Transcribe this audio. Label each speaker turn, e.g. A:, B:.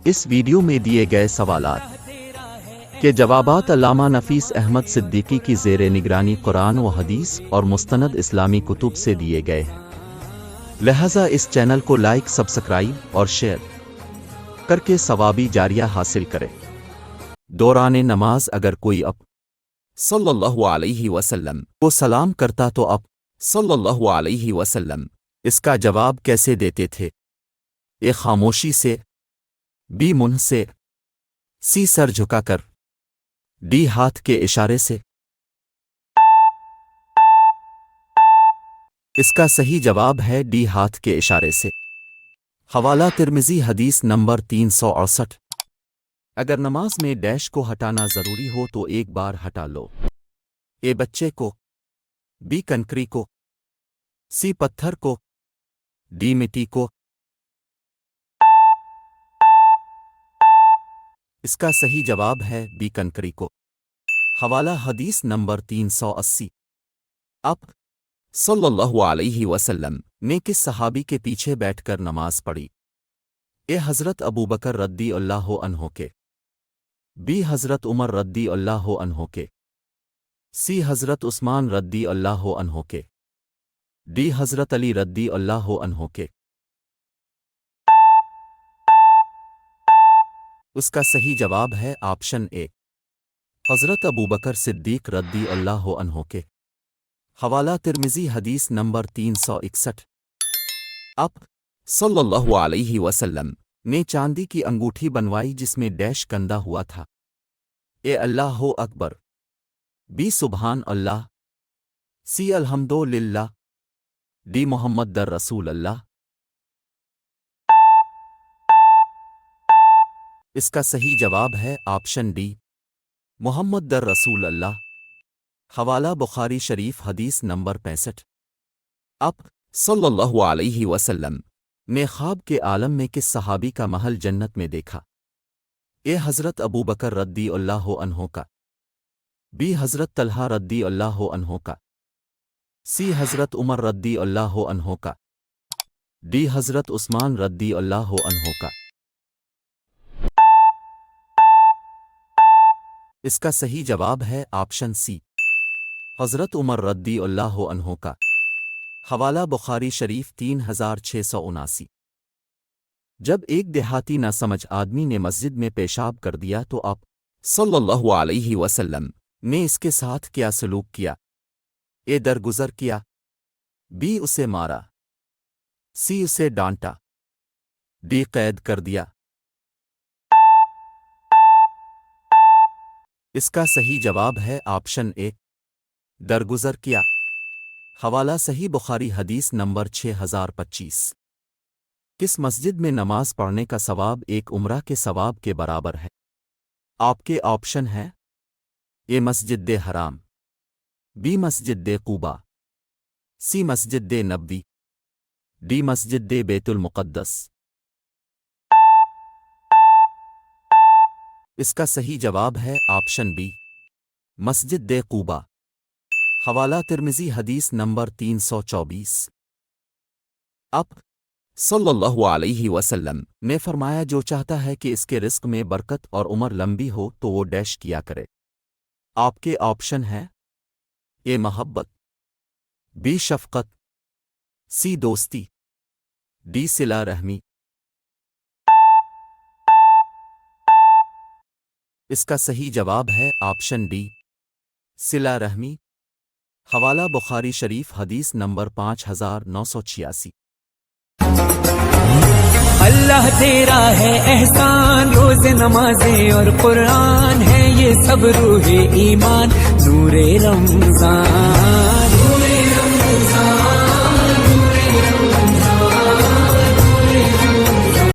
A: اس video میں دیے گئے سوالات کے جوابات علامہ نفیس احمد صدیقی کی زیر نگرانی قرآن و حدیث اور مستند اسلامی کتب سے دیے گئے ہیں، لہذا اس چینل کو لائک، سبسکرائب اور شیئر کر کے ثوابی جاریہ حاصل کریں۔ دوران نماز اگر کوئی اب صلی اللہ علیہ وسلم کو سلام کرتا تو اب صلی اللہ علیہ وسلم اس کا جواب کیسے دیتے تھے؟ اے خاموشی سے، بی منہ سے، سی سر جھکا کر، ڈی ہاتھ کے اشارے سے۔ اس کا صحیح جواب ہے ڈی ہاتھ کے اشارے سے۔ حوالہ ترمذی حدیث نمبر 368۔ اگر نماز میں ڈیش کو ہٹانا ضروری ہو تو ایک بار ہٹا لو۔ اے بچے کو، بی کنکری کو، سی پتھر کو، ڈی مٹی کو۔ اس کا صحیح جواب ہے بی کنکری کو۔ حوالہ حدیث نمبر 380۔ اب صلی اللہ علیہ وسلم نے کس صحابی کے پیچھے بیٹھ کر نماز پڑھی؟ اے حضرت ابوبکر رضی اللہ عنہ کے، بی حضرت عمر رضی اللہ عنہ کے، سی حضرت عثمان رضی اللہ عنہ کے، ڈی حضرت علی رضی اللہ عنہ کے۔ اس کا صحیح جواب ہے آپشن اے، حضرت ابوبکر صدیق رضی اللہ عنہ کے۔ حوالہ ترمذی حدیث نمبر 361۔ اب صلی اللہ علیہ وسلم نے چاندی کی انگوٹھی بنوائی جس میں ڈیش کندہ ہوا تھا۔ اے اللہ اکبر، بی سبحان اللہ، سی الحمدللہ، ڈی محمد در رسول اللہ۔ اس کا صحیح جواب ہے آپشن ڈی، محمد در رسول اللہ۔ حوالہ بخاری شریف حدیث نمبر 65۔ اب صلی اللہ علیہ وسلم نے خواب کے عالم میں کس صحابی کا محل جنت میں دیکھا؟ اے حضرت ابوبکر رضی اللہ عنہ کا، بی حضرت طلحہ رضی اللہ عنہ کا، سی حضرت عمر رضی اللہ عنہ کا، ڈی حضرت عثمان رضی اللہ عنہ کا۔ اس کا صحیح جواب ہے آپشن سی، حضرت عمر رضی اللہ عنہ کا۔ حوالہ بخاری شریف 3679۔ جب ایک دیہاتی نہ سمجھ آدمی نے مسجد میں پیشاب کر دیا تو آپ صلی اللہ علیہ وسلم نے اس کے ساتھ کیا سلوک کیا؟ اے درگزر کیا، بی اسے مارا، سی اسے ڈانٹا، ڈی قید کر دیا۔ اس کا صحیح جواب ہے آپشن اے، درگزر کیا۔ حوالہ صحیح بخاری حدیث نمبر 6025۔ کس مسجد میں نماز پڑھنے کا ثواب ایک عمرہ کے ثواب کے برابر ہے؟ آپ کے آپشن ہیں: اے مسجد حرام، be Masjid Quba, C Masjid Nabawi, D مسجد بیت المقدس۔ اس کا صحیح جواب ہے آپشن بی، مسجد قباء۔ حوالہ ترمذی حدیث نمبر 324۔ اب صلی اللہ علیہ وسلم نے فرمایا جو چاہتا ہے کہ اس کے رزق میں برکت اور عمر لمبی ہو تو وہ ڈیش کیا کرے۔ آپ کے آپشن ہیں: اے محبت، بی شفقت، سی دوستی، ڈی صلہ رحمی۔ اس کا صحیح جواب ہے آپشن ڈی، صلہ رحمی۔ حوالہ بخاری شریف حدیث نمبر 5986۔
B: اللہ تیرا ہے احسان، روز نمازیں اور قرآن ہے یہ سب روح ایمان، نور رمضان۔